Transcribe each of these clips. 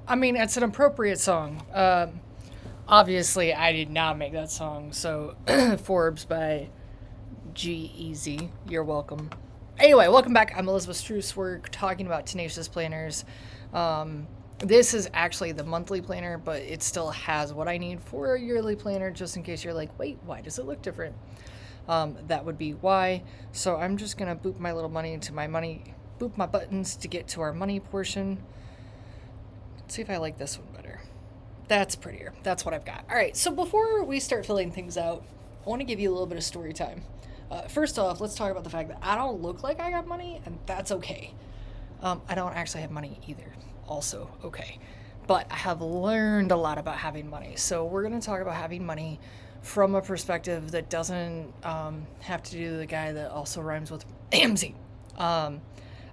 I mean, it's an appropriate song. Obviously, I did not make that song. So, Forbes by G-Eazy. You're welcome. Anyway, welcome back. I'm Elizabeth Struess. We're talking about Tenacious Planners. This is actually the monthly planner, but it still has what I need for a yearly planner, just in case you're like, wait, why does it look different? That would be why. So I'm just going to boop my little money into my money, boop my buttons to get to our money portion. Let's see if I like this one better. That's prettier. That's what I've got. All right, so before we start filling things out, I want to give you a little bit of story time. First off, let's talk about the fact that I don't look like I got money, and that's okay. I don't actually have money either. Also, okay. But I have learned a lot about having money. So we're going to talk about having money from a perspective that doesn't have to do with the guy that also rhymes with AMZ.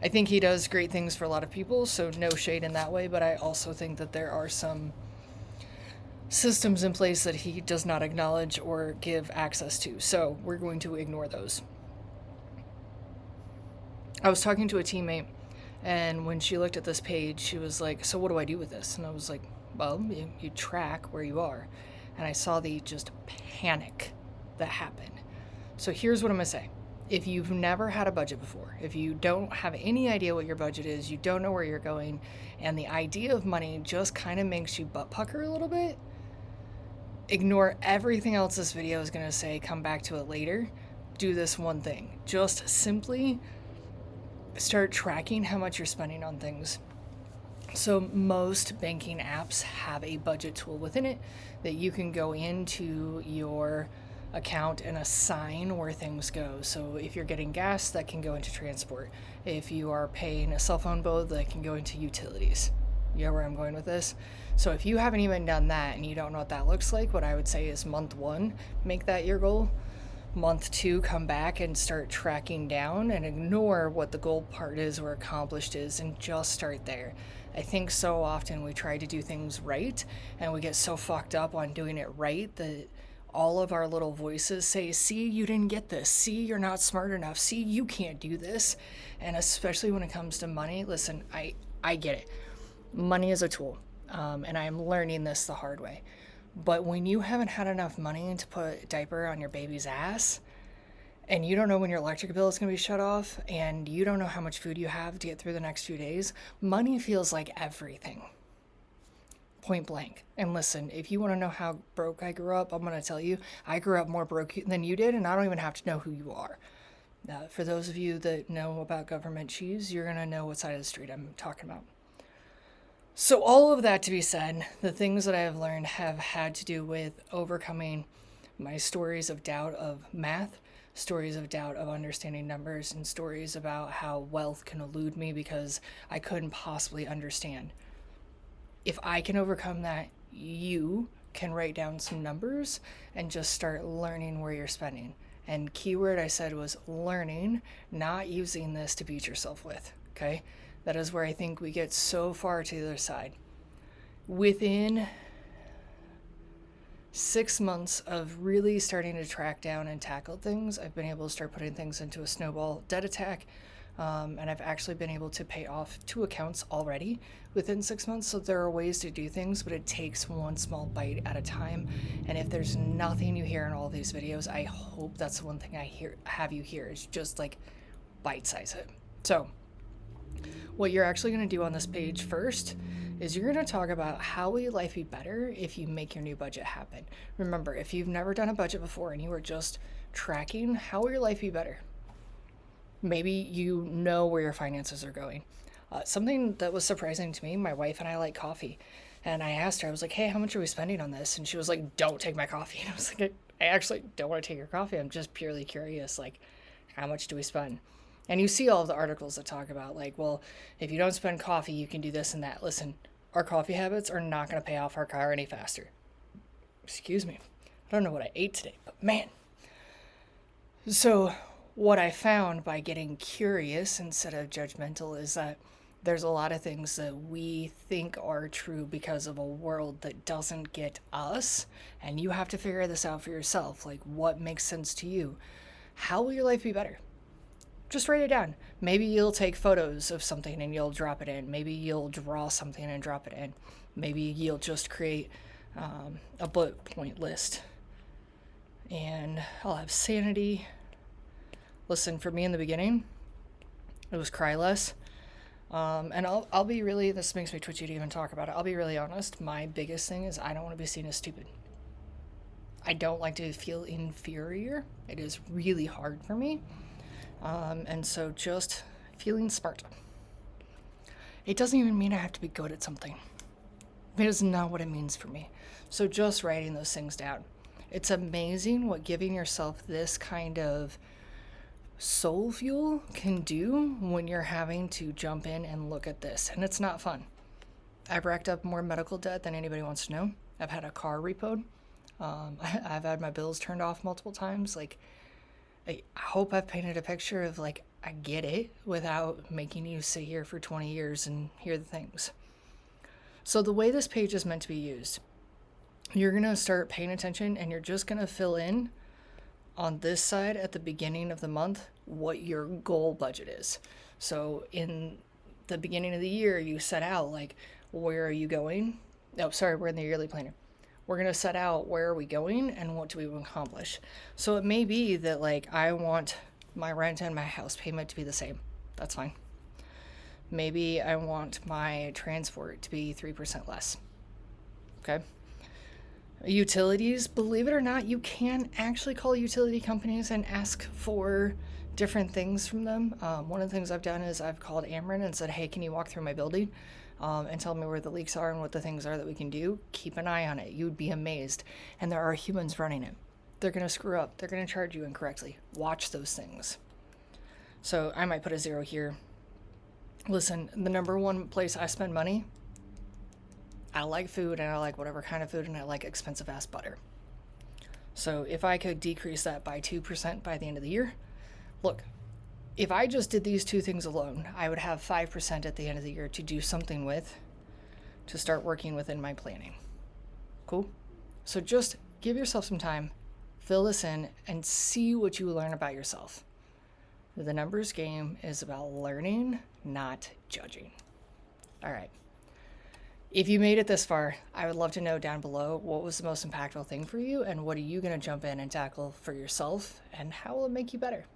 I think he does great things for a lot of people, so no shade in that way, but I also think that there are some systems in place that he does not acknowledge or give access to. So we're going to ignore those. I was talking to a teammate, and when she looked at this page, she was like, so what do I do with this? And I was like, well, you track where you are. And I saw the just panic that happened. So here's what I'm going to say. If you've never had a budget before, if you don't have any idea what your budget is, you don't know where you're going, and the idea of money just kind of makes you butt pucker a little bit, ignore everything else this video is going to say, come back to it later. Do this one thing. Just simply start tracking how much you're spending on things. So most banking apps have a budget tool within it that you can go into your account and assign where things go. So if you're getting gas, that can go into transport. If you are paying a cell phone bill, that can go into utilities. You know where I'm going with this? So if you haven't even done that and you don't know what that looks like, what I would say is month 1, make that your goal. Month 2, come back and start tracking down and ignore what the goal part is or accomplished is and just start there. I think so often we try to do things right and we get so fucked up on doing it right that all of our little voices say, see, you didn't get this. See, you're not smart enough. See, you can't do this. And especially when it comes to money, listen, I get it. Money is a tool, and I'm learning this the hard way. But when you haven't had enough money to put a diaper on your baby's ass, and you don't know when your electric bill is going to be shut off, and you don't know how much food you have to get through the next few days, money feels like everything. Point blank. And listen, if you want to know how broke I grew up, I'm going to tell you, I grew up more broke than you did, and I don't even have to know who you are. For those of you that know about government cheese, you're going to know what side of the street I'm talking about. So all of that to be said, the things that I have learned have had to do with overcoming my stories of doubt of math, stories of doubt of understanding numbers, and stories about how wealth can elude me because I couldn't possibly understand. If I can overcome that, you can write down some numbers and just start learning where you're spending. And keyword I said was learning, not using this to beat yourself with, okay? That is where I think we get so far to the other side. Within 6 months of really starting to track down and tackle things, I've been able to start putting things into a snowball debt attack. And I've actually been able to pay off 2 accounts already within 6 months. So there are ways to do things, but it takes one small bite at a time. And if there's nothing you hear in all these videos, I hope that's the one thing I have you hear. It's just like bite size it. So what you're actually going to do on this page first is you're going to talk about how will your life be better if you make your new budget happen. Remember, if you've never done a budget before and you are just tracking, how will your life be better? Maybe you know where your finances are going. Something that was surprising to me, my wife and I like coffee. And I asked her, I was like, hey, how much are we spending on this? And she was like, don't take my coffee. And I was like, I actually don't want to take your coffee. I'm just purely curious. Like, how much do we spend? And you see all of the articles that talk about, like, well, if you don't spend coffee, you can do this and that. Listen, our coffee habits are not going to pay off our car any faster. Excuse me. I don't know what I ate today, but man. So what I found by getting curious instead of judgmental is that there's a lot of things that we think are true because of a world that doesn't get us. And you have to figure this out for yourself. Like, what makes sense to you? How will your life be better? Just write it down. Maybe you'll take photos of something and you'll drop it in. Maybe you'll draw something and drop it in. Maybe you'll just create a bullet point list. And I'll have sanity. Listen, for me in the beginning, it was cry less. And I'll be really, this makes me twitchy to even talk about it. I'll be really honest. My biggest thing is I don't want to be seen as stupid. I don't like to feel inferior. It is really hard for me. And so just feeling smart. It doesn't even mean I have to be good at something. It is not what it means for me. So just writing those things down. It's amazing what giving yourself this kind of soul fuel can do when you're having to jump in and look at this. And it's not fun. I've racked up more medical debt than anybody wants to know. I've had a car repoed. I've had my bills turned off multiple times. Like, I hope I've painted a picture of, like, I get it without making you sit here for 20 years and hear the things. So the way this page is meant to be used, you're going to start paying attention and you're just going to fill in on this side at the beginning of the month what your goal budget is. So in the beginning of the year, you set out, like, where are you going? Oh, sorry, we're in the yearly planner. We're going to set out where are we going and what do we accomplish. So it may be that, like, I want my rent and my house payment to be the same. That's fine. Maybe I want my transport to be 3% less. Okay. Utilities, believe it or not, you can actually call utility companies and ask for different things from them. One of the things I've done is I've called Ameren and said, hey, can you walk through my building and tell me where the leaks are and what the things are that we can do? Keep an eye on it. You'd be amazed. And there are humans running it. They're going to screw up. They're going to charge you incorrectly. Watch those things. So I might put a 0 here. Listen, the number one place I spend money, I like food and I like whatever kind of food and I like expensive ass butter. So if I could decrease that by 2% by the end of the year, look, if I just did these two things alone, I would have 5% at the end of the year to do something with, to start working within my planning. Cool? So just give yourself some time, fill this in, and see what you learn about yourself. The numbers game is about learning, not judging. All right. If you made it this far, I would love to know down below what was the most impactful thing for you and what are you going to jump in and tackle for yourself and how will it make you better?